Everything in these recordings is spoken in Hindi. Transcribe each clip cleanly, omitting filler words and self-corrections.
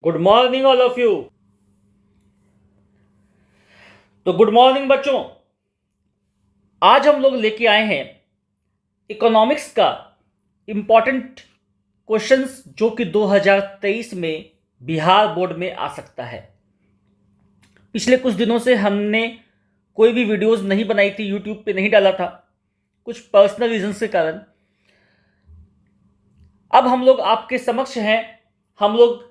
Good morning all of you. तो गुड मॉर्निंग बच्चों। आज हम लोग लेके आए हैं इकोनॉमिक्स का इम्पॉर्टेंट क्वेश्चंस जो कि 2023 में बिहार बोर्ड में आ सकता है। पिछले कुछ दिनों से हमने कोई भी वीडियोस नहीं बनाई थी, यूट्यूब पे नहीं डाला था कुछ पर्सनल रीजंस के कारण। अब हम लोग आपके समक्ष हैं। हम लोग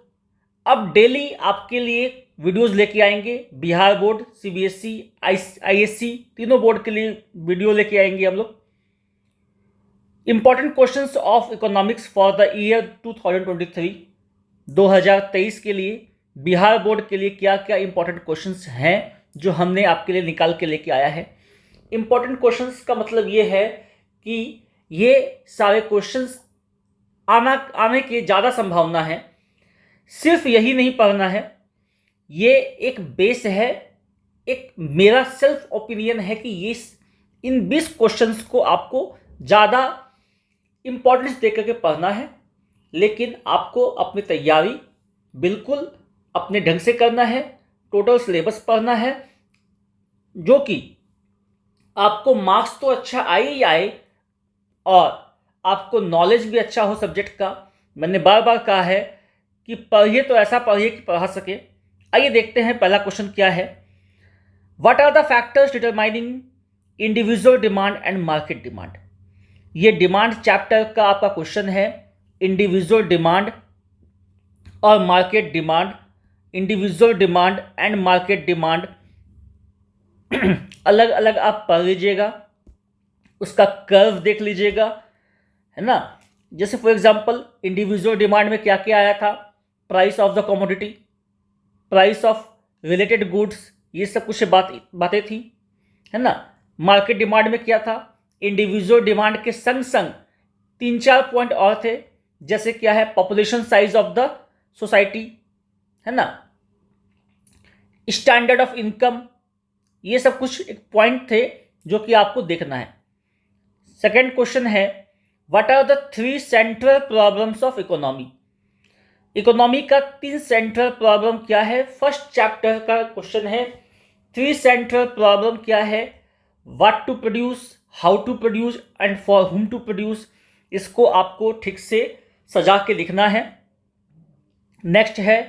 अब डेली आपके लिए वीडियोस लेके आएंगे। बिहार बोर्ड, सीबीएसई, आईएससी तीनों बोर्ड के लिए वीडियो लेके आएंगे हम लोग। Important questions of economics for the year 2023 2023 के लिए बिहार बोर्ड के लिए क्या क्या इंपॉर्टेंट क्वेश्चंस हैं जो हमने आपके लिए निकाल के लेके आया है। इंपॉर्टेंट क्वेश्चंस का मतलब ये है कि ये सारे क्वेश्चंस आने की ज़्यादा संभावना है। सिर्फ यही नहीं पढ़ना है, ये एक बेस है, एक मेरा सेल्फ ओपिनियन है कि ये इन 20 क्वेश्चंस को आपको ज़्यादा इंपॉर्टेंस देकर के पढ़ना है। लेकिन आपको अपनी तैयारी बिल्कुल अपने ढंग से करना है। टोटल सिलेबस पढ़ना है जो कि आपको मार्क्स तो अच्छा आए ही आए और आपको नॉलेज भी अच्छा हो सब्जेक्ट का। मैंने बार बार कहा है कि पढ़िए तो ऐसा पढ़िए कि पढ़ा सके। आइए देखते हैं पहला क्वेश्चन क्या है। What are the factors determining individual demand and market demand. ये डिमांड चैप्टर का आपका क्वेश्चन है। इंडिविजुअल डिमांड और market demand, individual demand and market demand अलग अलग आप पढ़ लीजिएगा, उसका कर्व देख लीजिएगा, है ना। जैसे फॉर एग्जांपल इंडिविजुअल डिमांड में क्या क्या आया था, price of the commodity, price of related goods, ये सब कुछ बातें थी, है ना। मार्केट डिमांड में क्या था, इंडिविजुअल डिमांड के संग संग 3-4 पॉइंट और थे। जैसे क्या है, population size of the society, है ना, स्टैंडर्ड ऑफ इनकम, ये सब कुछ एक पॉइंट थे जो कि आपको देखना है। सेकेंड क्वेश्चन है, what are the 3 central problems of economy. Economy का 3 सेंट्रल प्रॉब्लम क्या है। फर्स्ट चैप्टर का क्वेश्चन है 3 सेंट्रल प्रॉब्लम क्या है। What to produce, how to produce and for whom to produce. इसको आपको ठीक से सजा के लिखना है। नेक्स्ट है,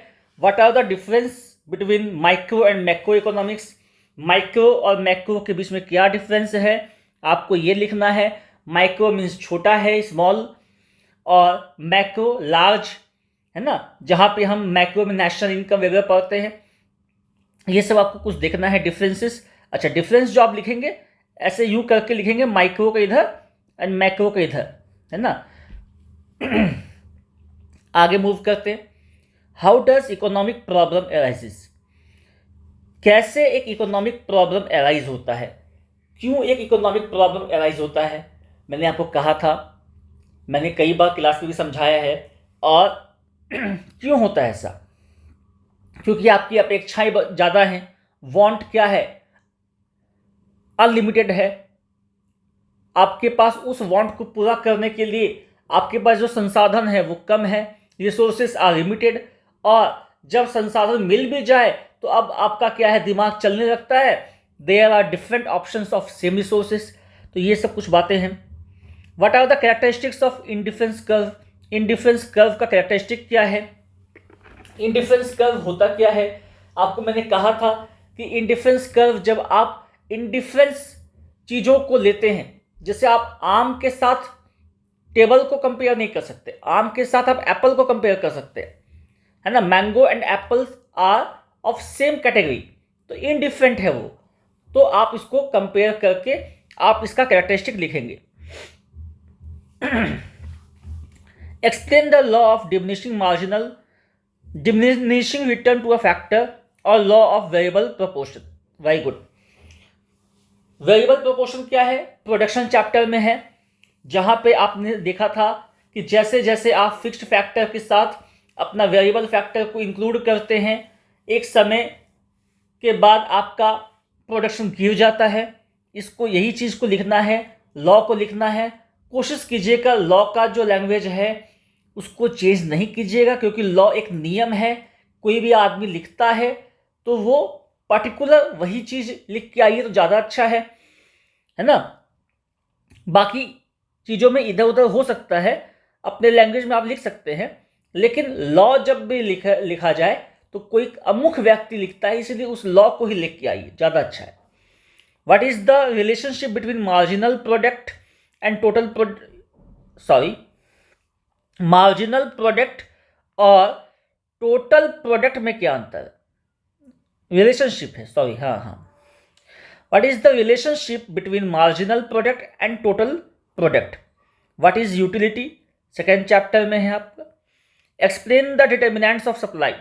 what are the difference between micro and macro economics. Micro और मैक्रो के बीच में क्या डिफरेंस है, आपको ये लिखना है। माइक्रो मीन्स छोटा है, स्मॉल, और मैक्रो लार्ज, है ना। जहाँ पे हम मैक्रो में नेशनल इनकम वगैरह पढ़ते हैं, ये सब आपको कुछ देखना है डिफरेंसेस। अच्छा, डिफरेंस जो आप लिखेंगे ऐसे यू करके लिखेंगे, माइक्रो का इधर एंड मैक्रो का इधर, है ना। आगे मूव करते हैं। How does economic problem arises. कैसे एक इकोनॉमिक प्रॉब्लम अराइज होता है, क्यों एक इकोनॉमिक प्रॉब्लम अराइज होता है। मैंने आपको कहा था, मैंने कई बार क्लास में भी समझाया है। और क्यों होता है ऐसा, क्योंकि आपकी अपेक्षाएं ज़्यादा हैं। वांट क्या है, अनलिमिटेड है। आपके पास उस वांट को पूरा करने के लिए आपके पास जो संसाधन है वो कम है, रिसोर्सेस आर लिमिटेड। और जब संसाधन मिल भी जाए तो अब आपका क्या है, दिमाग चलने लगता है। There are different options of same resources. तो ये सब कुछ बातें हैं। What are the characteristics of indifference curve. Indifference curve का कैरेक्टरिस्टिक क्या है, इंडिफरेंस कर्व होता क्या है। आपको मैंने कहा था कि इंडिफरेंस कर्व, जब आप इंडिफरेंस चीज़ों को लेते हैं, जैसे आप आम के साथ टेबल को कंपेयर नहीं कर सकते, आम के साथ आप एप्पल को कंपेयर कर सकते हैं, है ना। Mango and apples are of same category, तो इनडिफरेंट है वो। तो आप इसको कंपेयर करके आप इसका कैरेक्टरिस्टिक लिखेंगे। Explain the law of diminishing return to a factor और law of variable proportion. Very good. Variable proportion क्या है, प्रोडक्शन चैप्टर में है, जहां पे आपने देखा था कि जैसे जैसे आप फिक्स्ड फैक्टर के साथ अपना वेरिएबल फैक्टर को इंक्लूड करते हैं, एक समय के बाद आपका प्रोडक्शन गिर जाता है। इसको, यही चीज़ को लिखना है, लॉ को लिखना है। कोशिश कीजिएगा लॉ का जो लैंग्वेज है उसको चेंज नहीं कीजिएगा, क्योंकि लॉ एक नियम है कोई भी आदमी लिखता है तो वो पर्टिकुलर वही चीज़ लिख के आइए तो ज़्यादा अच्छा है ना। बाकी चीज़ों में इधर उधर हो सकता है, अपने लैंग्वेज में आप लिख सकते हैं, लेकिन लॉ जब भी लिखा जाए तो कोई अमुख व्यक्ति लिखता है, इसलिए उस लॉ को ही लिख के आइए, ज़्यादा अच्छा है। What is the relationship between marginal product and marginal product और टोटल प्रोडक्ट में क्या अंतर है? रिलेशनशिप है, सॉरी, हाँ। What is the relationship between marginal product and total product? What is utility? Second chapter में है आपका। Explain the determinants of supply.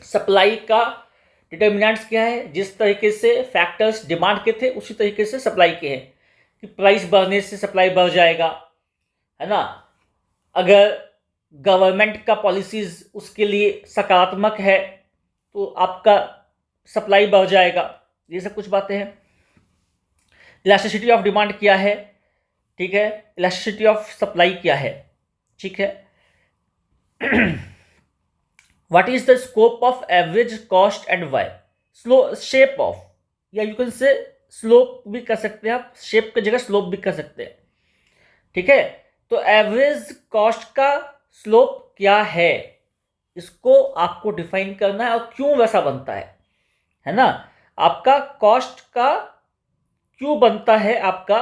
Supply का डिटर्मिनेंट्स क्या है? जिस तरीके से फैक्टर्स डिमांड के थे उसी तरीके से सप्लाई के हैं, कि प्राइस बढ़ने से सप्लाई बढ़ जाएगा, है ना। अगर गवर्नमेंट का पॉलिसीज उसके लिए सकारात्मक है तो आपका सप्लाई बढ़ जाएगा, ये सब कुछ बातें हैं। इलास्टिसिटी ऑफ डिमांड क्या है? ठीक है, इलास्टिसिटी ऑफ सप्लाई क्या है? ठीक है। What is the scope of average cost and why? Shape of, या यू कैन से स्लोप भी कर सकते हैं आप, शेप की जगह स्लोप भी कर सकते हैं। ठीक है, तो एवरेज कॉस्ट का स्लोप क्या है, इसको आपको डिफाइन करना है, और क्यों वैसा बनता है ना। आपका कॉस्ट का क्यों बनता है आपका,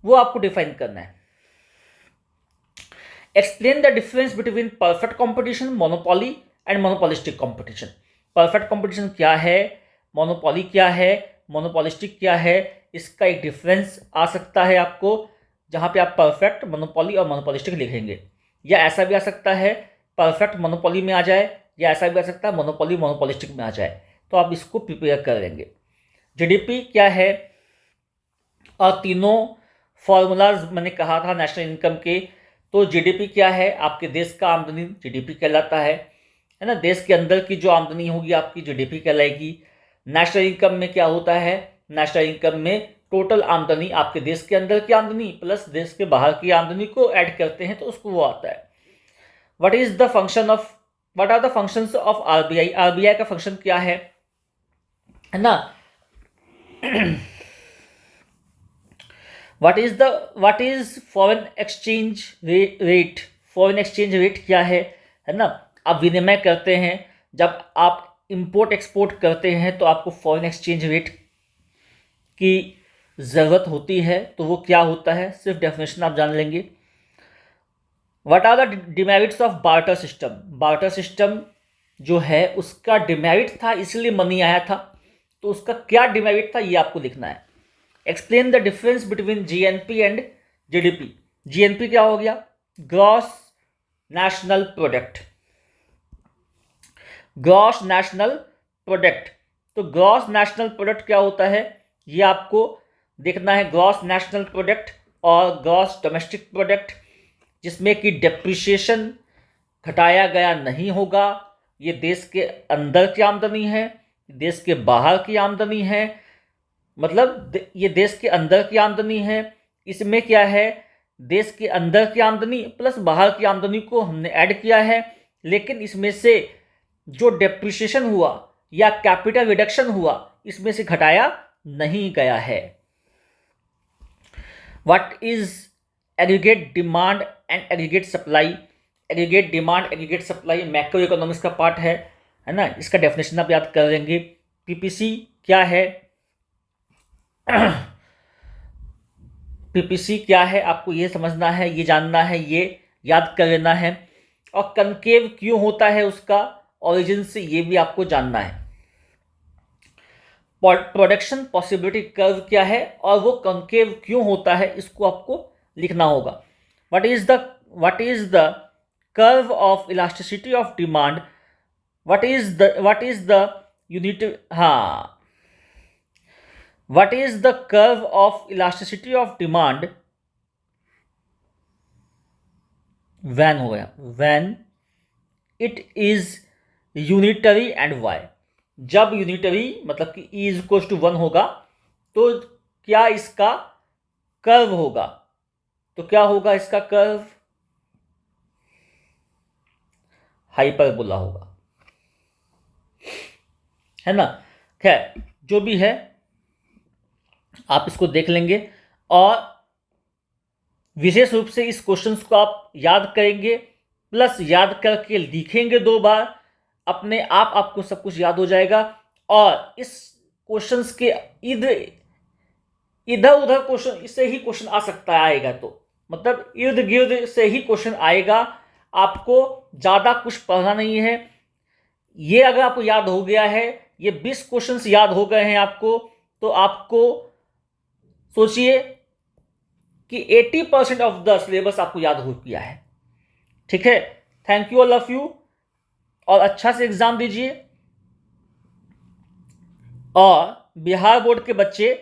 वो आपको डिफाइन करना है। Explain the difference between perfect competition, monopoly and monopolistic competition. Perfect competition क्या है, मोनोपोली क्या है, मोनोपोलिस्टिक क्या है, इसका एक डिफरेंस आ सकता है आपको, जहां पे आप परफेक्ट, मोनोपोली और मोनोपोलिस्टिक लिखेंगे। या ऐसा भी आ सकता है परफेक्ट मोनोपोली में आ जाए, या ऐसा भी आ सकता है मोनोपोली मोनोपोलिस्टिक में आ जाए, तो आप इसको प्रिपेयर कर लेंगे। जीडीपी क्या है, और तीनों फॉर्मूलाज मैंने कहा था नेशनल इनकम के। तो जीडीपी क्या है? आपके देश का आमदनी जीडीपी कहलाता है ना। देश के अंदर की जो आमदनी होगी आपकी जीडीपी कहलाएगी। नेशनल इनकम में क्या होता है? नेशनल इनकम में टोटल आमदनी, आपके देश के अंदर की आमदनी प्लस देश के बाहर की आमदनी को ऐड करते हैं तो उसको वो आता है। What are the functions of RBI? RBI का फंक्शन क्या है ना। What is foreign exchange rate? Foreign exchange rate क्या है ना। आप विनिमय करते हैं, जब आप इंपोर्ट एक्सपोर्ट करते हैं तो आपको फॉरेन एक्सचेंज रेट की ज़रूरत होती है, तो वो क्या होता है, सिर्फ डेफिनेशन आप जान लेंगे। What are the demerits of barter system? Barter system जो है उसका डिमेरिट था इसलिए मनी आया था, तो उसका क्या डिमेरिट था ये आपको लिखना है। Explain the difference between GNP and GDP. GNP क्या हो गया? Gross national product. Gross national product, तो ग्रॉस नेशनल प्रोडक्ट क्या होता है ये आपको देखना है। ग्रॉस नेशनल प्रोडक्ट और ग्रॉस डोमेस्टिक प्रोडक्ट, जिसमें कि डेप्रिसिएशन घटाया गया नहीं होगा। ये देश के अंदर की आमदनी है, देश के बाहर की आमदनी है, मतलब ये देश के अंदर की आमदनी है। इसमें क्या है, देश के अंदर की आमदनी प्लस बाहर की आमदनी को हमने ऐड किया है, लेकिन इसमें से जो डेप्रिसिएशन हुआ या कैपिटल रिडक्शन हुआ इसमें से घटाया नहीं गया है। What is aggregate demand and aggregate supply? Aggregate demand aggregate supply macro economics का पार्ट है ना। इसका डेफिनेशन आप याद कर लेंगे। पीपीसी क्या है? पीपीसी क्या है आपको ये समझना है, ये जानना है, ये याद कर लेना है। और कनकेव क्यों होता है, उसका ओरिजिन से ये भी आपको जानना है। प्रोडक्शन पॉसिबिलिटी कर्व क्या है और वो कनकेव क्यों होता है, इसको आपको लिखना होगा। What is the curve of elasticity of demand? What is the unit, हाँ, what is the curve of elasticity of demand when हो गया, when it is unitary and y? जब यूनिटरी मतलब कि e इज इक्वल टू 1 होगा तो क्या इसका कर्व होगा, तो क्या होगा इसका कर्व? हाइपरबोला होगा। है ना। खैर जो भी है आप इसको देख लेंगे और विशेष रूप से इस क्वेश्चंस को आप याद करेंगे, प्लस याद करके लिखेंगे 2 बार, अपने आप आपको सब कुछ याद हो जाएगा। और इस क्वेश्चंस के इधर इधर उधर क्वेश्चन इससे ही क्वेश्चन आ सकता है, आएगा तो मतलब इर्द गिर्द से ही क्वेश्चन आएगा, आपको ज़्यादा कुछ पढ़ना नहीं है। ये अगर आपको याद हो गया है, ये 20 क्वेश्चंस याद हो गए हैं आपको, तो आपको सोचिए कि 80% ऑफ द सिलेबस आपको याद हो गया है। ठीक है, thank you all of you, और अच्छा से एग्जाम दीजिए। और बिहार बोर्ड के बच्चे